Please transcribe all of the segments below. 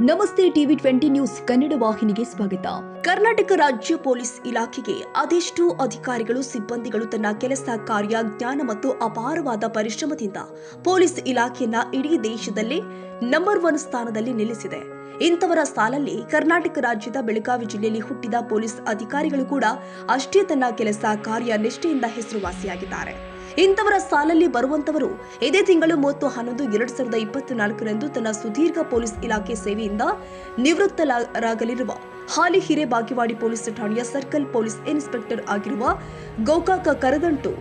ನಮಸ್ತೆ TV 20 news Kannada ವಾಹಿನಿಗೆ ಸ್ವಾಗತ. ಕರ್ನಾಟಕ ರಾಜ್ಯ ಪೊಲೀಸ್ ಇಲಾಖೆಗೆ ಅದೆಷ್ಟು ಅಧಿಕಾರಿಗಳು ಸಿಬ್ಬಂದಿಗಳು ತನ್ನ ಕೆಲಸ ಕಾರ್ಯ ಜ್ಞಾನ ಮತ್ತು ಅಪಾರವಾದ ಪರಿಶ್ರಮದಿಂದ ಪೊಲೀಸ್ ಇಲಾಖೆಯನ್ನ ಇಡೀ ದೇಶದಲ್ಲೇ ನಂಬರ್ 1 ಸ್ಥಾನದಲ್ಲಿ ನಿಲ್ಲಿಸಿದೆ. ಇಂಥವರ ಸಾಲಲ್ಲಿ ಕರ್ನಾಟಕ ರಾಜ್ಯದ ಬೆಳಗಾವಿ ಜಿಲ್ಲೆಯಲ್ಲಿ ಹುಟ್ಟಿದ ಪೊಲೀಸ್ ಅಧಿಕಾರಿಗಳು ಕೂಡ ಅಷ್ಟೇ ತನ್ನ ಕೆಲಸ ಕಾರ್ಯ ನಿಷ್ಠೆಯಿಂದ ಹೆಸರುವಾಸಿಯಾಗಿದ್ದಾರೆ. ಇಂಥವರ ಸಾಲಲ್ಲಿ ಬರುವಂತವರು ಇದೇ ತಿಂಗಳು 30/11/2024 ತನ್ನ ಸುದೀರ್ಘ ಪೊಲೀಸ್ ಇಲಾಖೆ ಸೇವೆಯಿಂದ ನಿವೃತ್ತರಾಗಲಿರುವ ಹಾಲಿ ಹಿರೇಬಾಗೇವಾಡಿ ಪೊಲೀಸ್ ಠಾಣೆಯ ಸರ್ಕಲ್ ಪೊಲೀಸ್ ಇನ್ಸ್ಪೆಕ್ಟರ್ ಆಗಿರುವ ಗೋಕಾಕ ಕರದಂಟು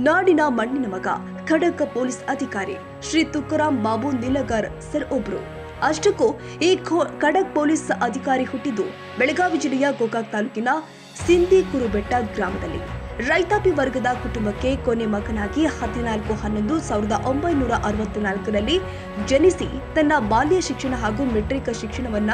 ನಾಡಿನ ಮಣ್ಣಿನ ಮಗ ಖಡಕ್ ಪೊಲೀಸ್ ಅಧಿಕಾರಿ ಶ್ರೀ ತುಕಾರಾಮ್ ಬಾಬು ನಿಲಗರ್ ಸರ್ ಒಬ್ರು. ಅಷ್ಟಕ್ಕೂ ಈ ಖಡಕ್ ಪೊಲೀಸ್ ಅಧಿಕಾರಿ ಹುಟ್ಟಿದ್ದು ಬೆಳಗಾವಿ ಜಿಲ್ಲೆಯ ಗೋಕಾಕ್ ತಾಲೂಕಿನ ಸಿಂದಿಕುರುಬೆಟ್ಟ ಗ್ರಾಮದಲ್ಲಿ. ರೈತಾಪಿ ವರ್ಗದ ಕುಟುಂಬಕ್ಕೆ ಕೊನೆ ಮಗನಾಗಿ 14/11/1964ರಲ್ಲಿ ಜನಿಸಿ ತನ್ನ ಬಾಲ್ಯ ಶಿಕ್ಷಣ ಹಾಗೂ ಮೆಟ್ರಿಕ್ ಶಿಕ್ಷಣವನ್ನ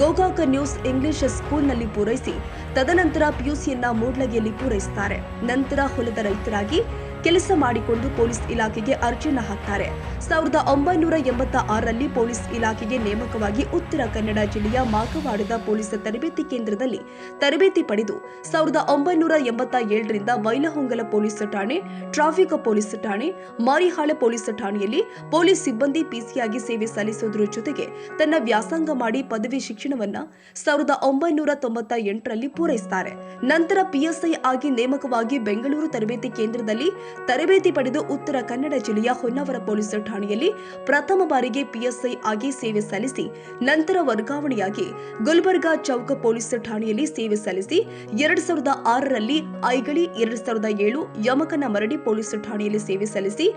ಗೋಕಾಕ್ ನ್ಯೂಸ್ ಇಂಗ್ಲಿಷ್ ಸ್ಕೂಲ್ನಲ್ಲಿ ಪೂರೈಸಿ ತದನಂತರ ಪಿಯುಸಿಯನ್ನ ಮೂಡ್ಲಗಿಯಲ್ಲಿ ಪೂರೈಸುತ್ತಾರೆ. ನಂತರ ಹೊಲದ ರೈತರಾಗಿ ಕೆಲಸ ಮಾಡಿಕೊಂಡು ಪೊಲೀಸ್ ಇಲಾಖೆಗೆ ಅರ್ಜಿಯನ್ನ ಹಾಕ್ತಾರೆ. 1986ರಲ್ಲಿ ಪೊಲೀಸ್ ಇಲಾಖೆಗೆ ನೇಮಕವಾಗಿ ಉತ್ತರ ಕನ್ನಡ ಜಿಲ್ಲೆಯ ಮಾಗವಾಡದ ಪೊಲೀಸ್ ತರಬೇತಿ ಕೇಂದ್ರದಲ್ಲಿ ತರಬೇತಿ ಪಡೆದು 1987ರಿಂದ ವೈಲಹೊಂಗಲ ಪೊಲೀಸ್ ಠಾಣೆ, ಟ್ರಾಫಿಕ್ ಪೊಲೀಸ್ ಠಾಣೆ, ಮಾರಿಹಾಳ ಪೊಲೀಸ್ ಠಾಣೆಯಲ್ಲಿ ಪೊಲೀಸ್ ಸಿಬ್ಬಂದಿ ಪಿಸಿಯಾಗಿ ಸೇವೆ ಸಲ್ಲಿಸುವುದರ ಜೊತೆಗೆ ತನ್ನ ವ್ಯಾಸಂಗ ಮಾಡಿ ಪದವಿ ಶಿಕ್ಷಣವನ್ನ 1998ರಲ್ಲಿ ಪೂರೈಸುತ್ತಾರೆ. ನಂತರ ಪಿಎಸ್ಐ ಆಗಿ ನೇಮಕವಾಗಿ ಬೆಂಗಳೂರು ತರಬೇತಿ ಕೇಂದ್ರದಲ್ಲಿ ತರಬೇತಿ ಪಡೆದು ಉತ್ತರ ಕನ್ನಡ ಜಿಲ್ಲೆಯ ಹೊನ್ನಾವರ ಪೊಲೀಸ್ ಠಾಣೆಯಲ್ಲಿ ಪ್ರಥಮ ಬಾರಿಗೆ ಪಿಎಸ್ಐ ಆಗಿ ಸೇವೆ ಸಲ್ಲಿಸಿ ನಂತರ ವರ್ಗಾವಣೆಯಾಗಿ ಗುಲ್ಬರ್ಗಾ ಚೌಕ ಪೊಲೀಸ್ ಠಾಣೆಯಲ್ಲಿ ಸೇವೆ ಸಲ್ಲಿಸಿ 2006ರಲ್ಲಿ ಐಗಳಿ, 2007 ಯಮಕನ ಮರಡಿ ಪೊಲೀಸ್ ಠಾಣೆಯಲ್ಲಿ ಸೇವೆ ಸಲ್ಲಿಸಿ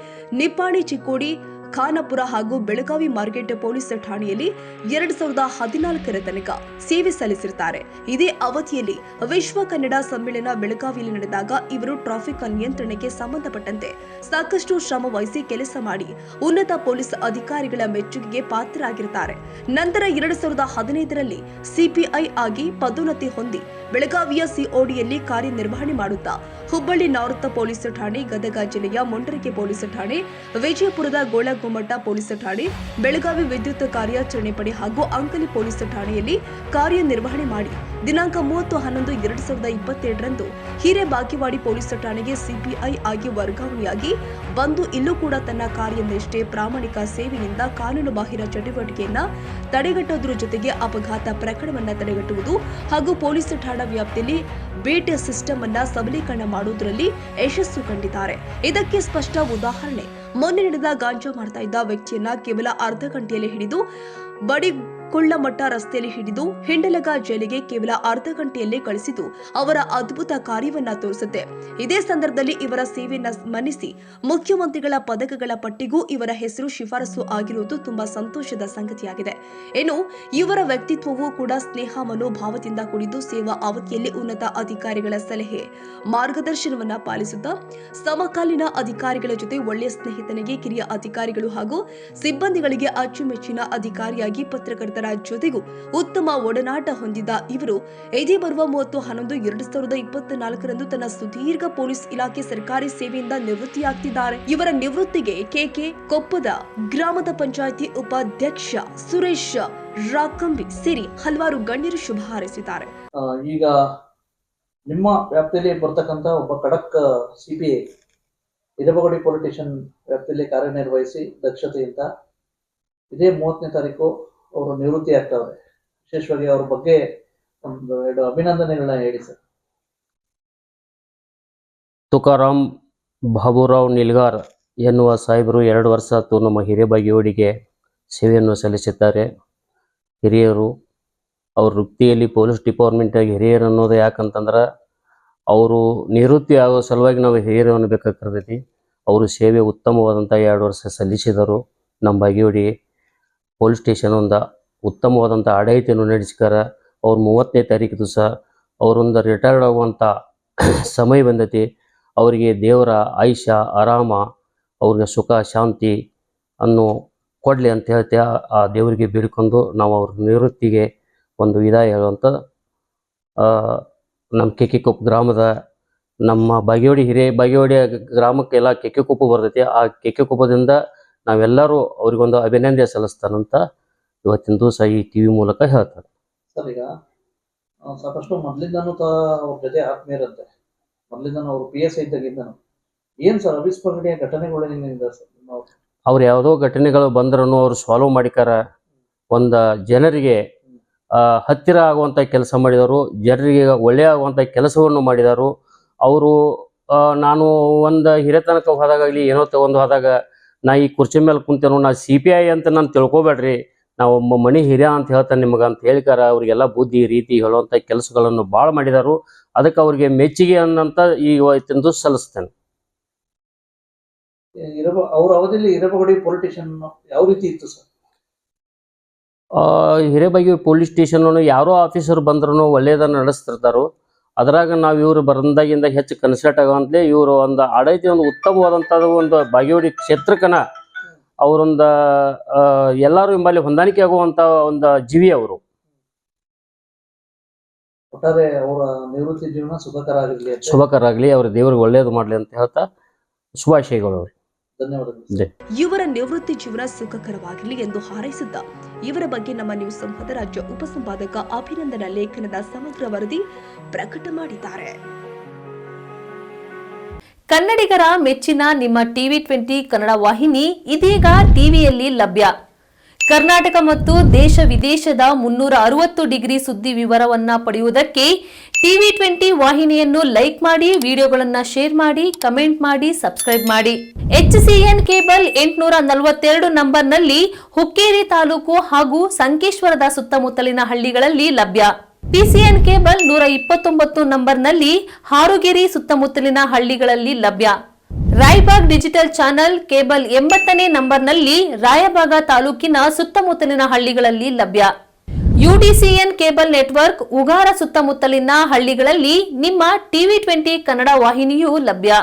ನಿಪ್ಪಾಣಿ, ಚಿಕ್ಕೋಡಿ, ಖಾನಾಪುರ ಹಾಗೂ ಬೆಳಗಾವಿ ಮಾರ್ಕೆಟ್ ಪೊಲೀಸ್ ಠಾಣೆಯಲ್ಲಿ 2014ರ ತನಕ ಸೇವೆ ಸಲ್ಲಿಸಿರುತ್ತಾರೆ. ಇದೇ ಅವಧಿಯಲ್ಲಿ ವಿಶ್ವ ಕನ್ನಡ ಸಮ್ಮೇಳನ ಬೆಳಗಾವಿಯಲ್ಲಿ ನಡೆದಾಗ ಇವರು ಟ್ರಾಫಿಕ್ ನಿಯಂತ್ರಣಕ್ಕೆ ಸಂಬಂಧಪಟ್ಟಂತೆ ಸಾಕಷ್ಟು ಶ್ರಮ ವಹಿಸಿ ಕೆಲಸ ಮಾಡಿ ಉನ್ನತ ಪೊಲೀಸ್ ಅಧಿಕಾರಿಗಳ ಮೆಚ್ಚುಗೆಗೆ ಪಾತ್ರರಾಗಿರುತ್ತಾರೆ. ನಂತರ 2015ರಲ್ಲಿ ಸಿಪಿಐ ಆಗಿ ಪದೋನ್ನತಿ ಹೊಂದಿ ಬೆಳಗಾವಿಯ ಸಿಒಡಿಯಲ್ಲಿ ಕಾರ್ಯನಿರ್ವಹಣೆ ಮಾಡುತ್ತಾ ಹುಬ್ಬಳ್ಳಿ ನಾರ್ತ್ ಪೊಲೀಸ್ ಠಾಣೆ, ಗದಗ ಜಿಲ್ಲೆಯ ಮೊಂಡರಕೆ ಪೊಲೀಸ್ ಠಾಣೆ, ವಿಜಯಪುರದ ಗೋಳಗುಮ್ಮಟ ಪೊಲೀಸ್ ಠಾಣೆ, ಬೆಳಗಾವಿ ವಿದ್ಯುತ್ ಕಾರ್ಯಾಚರಣೆ ಪಡೆ ಹಾಗೂ ಅಂಕಲಿ ಪೊಲೀಸ್ ಠಾಣೆಯಲ್ಲಿ ಕಾರ್ಯನಿರ್ವಹಣೆ ಮಾಡಿ ದಿನಾಂಕ 30/11/2022ರಂದು ಹಿರೇಬಾಗೇವಾಡಿ ಪೊಲೀಸ್ ಠಾಣೆಗೆ ಸಿಪಿಐ ಆಗಿ ವರ್ಗಾವಣೆಯಾಗಿ ಬಂದು ಇಲ್ಲೂ ಕೂಡ ತನ್ನ ಕಾರ್ಯನಿಷ್ಠೆ, ಪ್ರಾಮಾಣಿಕ ಸೇವೆಯಿಂದ ಕಾನೂನು ಬಾಹಿರ ಚಟುವಟಿಕೆಯನ್ನ ತಡೆಗಟ್ಟುವುದರ ಜೊತೆಗೆ ಅಪಘಾತ ಪ್ರಕರಣವನ್ನ ತಡೆಗಟ್ಟುವುದು ಹಾಗೂ ಪೊಲೀಸ್ ಠಾಣಾ ವ್ಯಾಪ್ತಿಯಲ್ಲಿ ಬೇಟ್ ಸಿಸ್ಟಮ್ ಅನ್ನ ಸಬಲೀಕರಣ ಮಾಡುವುದರಲ್ಲಿ ಯಶಸ್ಸು ಕಂಡಿದ್ದಾರೆ. ಇದಕ್ಕೆ ಸ್ಪಷ್ಟ ಉದಾಹರಣೆ ಮೊನ್ನೆ ನಡೆದ ಗಾಂಜಾ ಮಾಡ್ತಾ ಇದ್ದ ವ್ಯಕ್ತಿಯನ್ನ ಕೇವಲ ಅರ್ಧ ಗಂಟೆಯಲ್ಲಿ ಹಿಡಿದು ಬಡಿಕೊಳ್ಳಮಠ ರಸ್ತೆಯಲ್ಲಿ ಹಿಡಿದು ಹಿಂಡಲಗ ಜೈಲಿಗೆ ಕೇವಲ ಅರ್ಧ ಗಂಟೆಯಲ್ಲೇ ಕಳಿಸಿದ್ದು ಅವರ ಅದ್ಭುತ ಕಾರ್ಯವನ್ನ ತೋರಿಸುತ್ತೆ. ಇದೇ ಸಂದರ್ಭದಲ್ಲಿ ಇವರ ಸೇವೆಯನ್ನ ಮನ್ನಿಸಿ ಮುಖ್ಯಮಂತ್ರಿಗಳ ಪದಕಗಳ ಪಟ್ಟಿಗೂ ಇವರ ಹೆಸರು ಶಿಫಾರಸು ಆಗಿರುವುದು ತುಂಬಾ ಸಂತೋಷದ ಸಂಗತಿಯಾಗಿದೆ. ಇನ್ನು ಇವರ ವ್ಯಕ್ತಿತ್ವವೂ ಕೂಡ ಸ್ನೇಹ ಮನೋಭಾವದಿಂದ ಕೂಡಿದ್ದು ಸೇವಾ ಅವಧಿಯಲ್ಲಿ ಉನ್ನತ ಅಧಿಕಾರಿಗಳ ಸಲಹೆ ಮಾರ್ಗದರ್ಶನವನ್ನ ಪಾಲಿಸುತ್ತಾ ಸಮಕಾಲೀನ ಅಧಿಕಾರಿಗಳ ಜೊತೆ ಒಳ್ಳೆಯ ಸ್ನೇಹಿತನಿಗೆ ಕಿರಿಯ ಅಧಿಕಾರಿಗಳು ಹಾಗೂ ಸಿಬ್ಬಂದಿಗಳಿಗೆ ಅಚ್ಚುಮೆಚ್ಚಿನ ಅಧಿಕಾರಿಯಾಗಿ ಪತ್ರಕರ್ತರ ಜೊತೆಗೂ ಉತ್ತಮ ಒಡನಾಟ ಹೊಂದಿದ್ದ ಇವರು ಇದೇ ಬರುವ 30/11/2024ರಂದು ತನ್ನ ಸುದೀರ್ಘ ಪೊಲೀಸ್ ಇಲಾಖೆ ಸರ್ಕಾರಿ ಸೇವೆಯಿಂದ ನಿವೃತ್ತಿಯಾಗ್ತಿದ್ದಾರೆ. ಇವರ ನಿವೃತ್ತಿಗೆ ಕೆಕೆ ಕೊಪ್ಪದ ಗ್ರಾಮದ ಪಂಚಾಯಿತಿ ಉಪಾಧ್ಯಕ್ಷ ಸುರೇಶ್ ರಾಕಂಬಿ ಸೇರಿ ಹಲವಾರು ಗಣ್ಯರು ಶುಭ ಹಾರೈಸಿದ್ದಾರೆ. ಈಗ ನಿಮ್ಮ ವ್ಯಾಪ್ತಿಯಲ್ಲಿ ಬರ್ತಕ್ಕಂಥ ಒಬ್ಬ ಖಡಕ್ ಸಿಪಿಐ ಹಿರೇಬಾಗೇವಾಡಿ ಪೊಲೀಸ್ ಸ್ಟೇಷನ್ ವ್ಯಾಪ್ತಿಯಲ್ಲಿ ಕಾರ್ಯನಿರ್ವಹಿಸಿ ದಕ್ಷತೆಯಿಂದ ಇದೇ 30ನೇ ತಾರೀಕು ಅವರು ನಿವೃತ್ತಿ ಆಗ್ತಾವ್ರೆ. ವಿಶೇಷವಾಗಿ ಅವ್ರ ಬಗ್ಗೆ ಒಂದು 2 ಅಭಿನಂದನೆಗಳನ್ನ ಹೇಳಿ ಸರ್. ತುಕಾರಾಮ್ ಬಾಬುರಾವ್ ನಿಲ್ಗಾರ್ ಎನ್ನುವ ಸಾಹೇಬರು 2 ವರ್ಷ ನಮ್ಮ ಹಿರೇಬಾಗೇವಾಡಿಗೆ ಸೇವೆಯನ್ನು ಸಲ್ಲಿಸಿದ್ದಾರೆ. ಹಿರಿಯರು ಅವ್ರ ವೃತ್ತಿಯಲ್ಲಿ ಪೊಲೀಸ್ ಡಿಪಾರ್ಟ್ಮೆಂಟಾಗಿ ಹಿರಿಯರು ಅನ್ನೋದು ಯಾಕಂತಂದ್ರೆ ಅವರು ನಿವೃತ್ತಿ ಆಗೋ ಸಲುವಾಗಿ ನಾವು ಹಿರಿಯರನ್ನು ಬೇಕಾಗ್ತೈತಿ. ಅವರು ಸೇವೆ ಉತ್ತಮವಾದಂಥ 2 ವರ್ಷ ಸಲ್ಲಿಸಿದರು. ನಮ್ಮ ಬಾಗೇವಾಡಿ ಪೊಲೀಸ್ ಸ್ಟೇಷನ್ ಒಂದು ಉತ್ತಮವಾದಂಥ ಆಡಳಿತವನ್ನು ನಡೆಸ್ಕಾರ. ಅವ್ರು 30ನೇ ತಾರೀಕು ದಿವಸ ಅವರೊಂದು ರಿಟೈರ್ಡ್ ಆಗುವಂಥ ಸಮಯ ಬಂದೈತಿ. ಅವರಿಗೆ ದೇವರ ಆಯುಷ್ಯ, ಆರಾಮ, ಅವ್ರಿಗೆ ಸುಖ ಶಾಂತಿ ಅನ್ನು ಕೊಡಲಿ ಅಂತ ಹೇಳ್ತೆ ಆ ದೇವರಿಗೆ ಬೇಡಿಕೊಂಡು ನಾವು ಅವ್ರ ನಿವೃತ್ತಿಗೆ ಒಂದು ವಿದಾಯ ಹೇಳುವಂಥ ನಮ್ಮ ಕೆಕೆಕೊಪ್ಪ ಗ್ರಾಮದ ನಮ್ಮ ಬಾಗೇವಾಡಿ ಹಿರೇಬಾಗೇವಾಡಿ ಗ್ರಾಮಕ್ಕೆಲ್ಲ ಕೆಕೆಕೊಪ್ಪ ಬರ್ತೈತಿ. ಆ ಕೆಕೆಕೊಪ್ಪದಿಂದ ನಾವೆಲ್ಲರೂ ಅವ್ರಿಗೊಂದು ಅಭಿನಂದನೆ ಸಲ್ಲಿಸ್ತಾನಂತ ಇವತ್ತಿನ ದಿವಸ ಈ ಟಿವಿ ಮೂಲಕ ಹೇಳ್ತಾರೆ. ಸರ್ ಈಗ ಸಾಕಷ್ಟು ಮೊದಲಿಂದನೂ ಅವ್ರ ಜೊತೆ ಆತ್ಮೀಯರಂತೆ, ಮೊದಲಿಂದನೂ ಅವರು PSI ಇದ್ದಾಗಿಂದನು ಏನ್ ಸರ್ ಅವಿಸ್ಮರಣೀಯ ಘಟನೆಗಳು ಏನಿದೆ ಸರ್? ಅವ್ರು ಯಾವುದೋ ಘಟನೆಗಳು ಬಂದ್ರೂ ಅವ್ರು ಸಾಲ್ವ್ ಮಾಡಿಕಾರ, ಒಂದು ಜನರಿಗೆ ಹತ್ತಿರ ಆಗುವಂಥ ಕೆಲಸ ಮಾಡಿದರು, ಜನರಿಗೆ ಒಳ್ಳೆಯ ಆಗುವಂಥ ಕೆಲಸವನ್ನು ಮಾಡಿದರು. ಅವರು ನಾನು ಒಂದು ಹಿರಿತನಕ ಹೋದಾಗಲಿ ಏನೋ ತಗೊಂಡು ಹೋದಾಗ ನಾ ಈ ಕುರ್ಚಿ ಮೇಲೆ ಕುಂತೇನೋ, ನಾ CPI ಅಂತ ನಾನು ತಿಳ್ಕೊಬೇಡ್ರಿ, ನಾವು ಮಣಿ ಹಿರಿಯ ಅಂತ ಹೇಳ್ತಾನೆ ನಿಮಗೆ ಅಂತ ಹೇಳಿಕಾರ ಅವ್ರಿಗೆಲ್ಲ ಬುದ್ಧಿ ರೀತಿ ಹೇಳುವಂಥ ಕೆಲಸಗಳನ್ನು ಭಾಳ ಮಾಡಿದರು. ಅದಕ್ಕೆ ಅವ್ರಿಗೆ ಮೆಚ್ಚುಗೆ ಅನ್ನಂತ ಈ ಇವತ್ತಿಂದು ಸಲ್ಲಿಸ್ತೇನೆ. ಅವ್ರ ಅವಧಿಯಲ್ಲಿ ಹಿರೇಬಗಡಿ ಪೊಲಿಟಿಷಿಯನ್ ಯಾವ ರೀತಿ ಇತ್ತು ಸರ್? ಹಿರೇಬಾಗಿ ಪೊಲೀಸ್ ಸ್ಟೇಷನ್ ಯಾರೋ ಆಫೀಸರ್ ಬಂದ್ರೂ ಒಳ್ಳೆಯದನ್ನು ನಡೆಸ್ತಿರ್ತಾರೋ. ಅದ್ರಾಗ ನಾವು ಇವರು ಬಂದಾಗಿಂದ ಹೆಚ್ಚು ಕನ್ಸಲ್ಟ್ ಆಗುವಂತಲೇ ಇವರು ಒಂದು ಆಡಳಿತ ಒಂದು ಉತ್ತಮವಾದಂಥದ್ದು ಒಂದು ಬಾಗೇವಾಡಿ ಕ್ಷೇತ್ರಕ್ಕನ ಅವರೊಂದು ಎಲ್ಲರೂ ಎಂಬಲ್ಲಿ ಹೊಂದಾಣಿಕೆ ಆಗುವಂಥ ಒಂದು ಜೀವಿ ಅವರು. ಒಟ್ಟಾರೆ ಅವರ ನಿವೃತ್ತಿ ಜೀವನ ಶುಭಕರ ಆಗಲಿ, ಅವ್ರ ದೇವ್ರಿಗೆ ಒಳ್ಳೇದು ಮಾಡಲಿ ಅಂತ ಹೇಳ್ತಾ ಶುಭಾಶಯಗಳು. ಧನ್ಯವಾದಗಳು. ಇವರ ನಿವೃತ್ತಿ ಜೀವನ ಸುಖಕರವಾಗಿರಲಿ ಎಂದು ಹಾರೈಸಿದ್ದ ಇವರ ಬಗ್ಗೆ ನಮ್ಮ ನ್ಯೂಸ್ ಸಂಪದ ರಾಜ್ಯ ಉಪಸಂಪಾದಕ ಅಭಿನಂದನ ಲೇಖನದ ಸಮಗ್ರ ವರದಿ ಪ್ರಕಟ ಮಾಡಿದ್ದಾರೆ. ಕನ್ನಡಿಗರ ಮೆಚ್ಚಿನ ನಿಮ್ಮ TV20 ಕನ್ನಡ ವಾಹಿನಿ ಇದೀಗ ಟಿವಿಯಲ್ಲಿ ಲಭ್ಯ. ಕರ್ನಾಟಕ ಮತ್ತು ದೇಶ ವಿದೇಶದ 360 ಡಿಗ್ರಿ ಸುದ್ದಿ ವಿವರವನ್ನ ಪಡೆಯುವುದಕ್ಕೆ TV20 ವಾಹಿನಿಯನ್ನು ಲೈಕ್ ಮಾಡಿ, ವಿಡಿಯೋಗಳನ್ನು ಶೇರ್ ಮಾಡಿ, ಕಮೆಂಟ್ ಮಾಡಿ, ಸಬ್ಸ್ಕ್ರೈಬ್ ಮಾಡಿ. HCN ಕೇಬಲ್ 842 ನಂಬರ್ನಲ್ಲಿ ಹುಕ್ಕೇರಿ ತಾಲೂಕು ಹಾಗೂ ಸಂಕೇಶ್ವರದ ಸುತ್ತಮುತ್ತಲಿನ ಹಳ್ಳಿಗಳಲ್ಲಿ ಲಭ್ಯ. PCN ಕೇಬಲ್ 129 ನಂಬರ್ನಲ್ಲಿ ಹಾರುಗೆರೆ ಸುತ್ತಮುತ್ತಲಿನ ಹಳ್ಳಿಗಳಲ್ಲಿ ಲಭ್ಯ. ರಾಯಬಾಗ್ ಡಿಜಿಟಲ್ ಚಾನೆಲ್ ಕೇಬಲ್ 80ನೇ ನಂಬರ್ನಲ್ಲಿ ರಾಯಬಾಗ ತಾಲೂಕಿನ ಸುತ್ತಮುತ್ತಲಿನ ಹಳ್ಳಿಗಳಲ್ಲಿ ಲಭ್ಯ. UDCN ಕೇಬಲ್ ನೆಟ್ವರ್ಕ್ ಉಗಾರ ಸುತ್ತಮುತ್ತಲಿನ ಹಳ್ಳಿಗಳಲ್ಲಿ ನಿಮ್ಮ TV20 ಕನ್ನಡ ವಾಹಿನಿಯೂ ಲಭ್ಯ.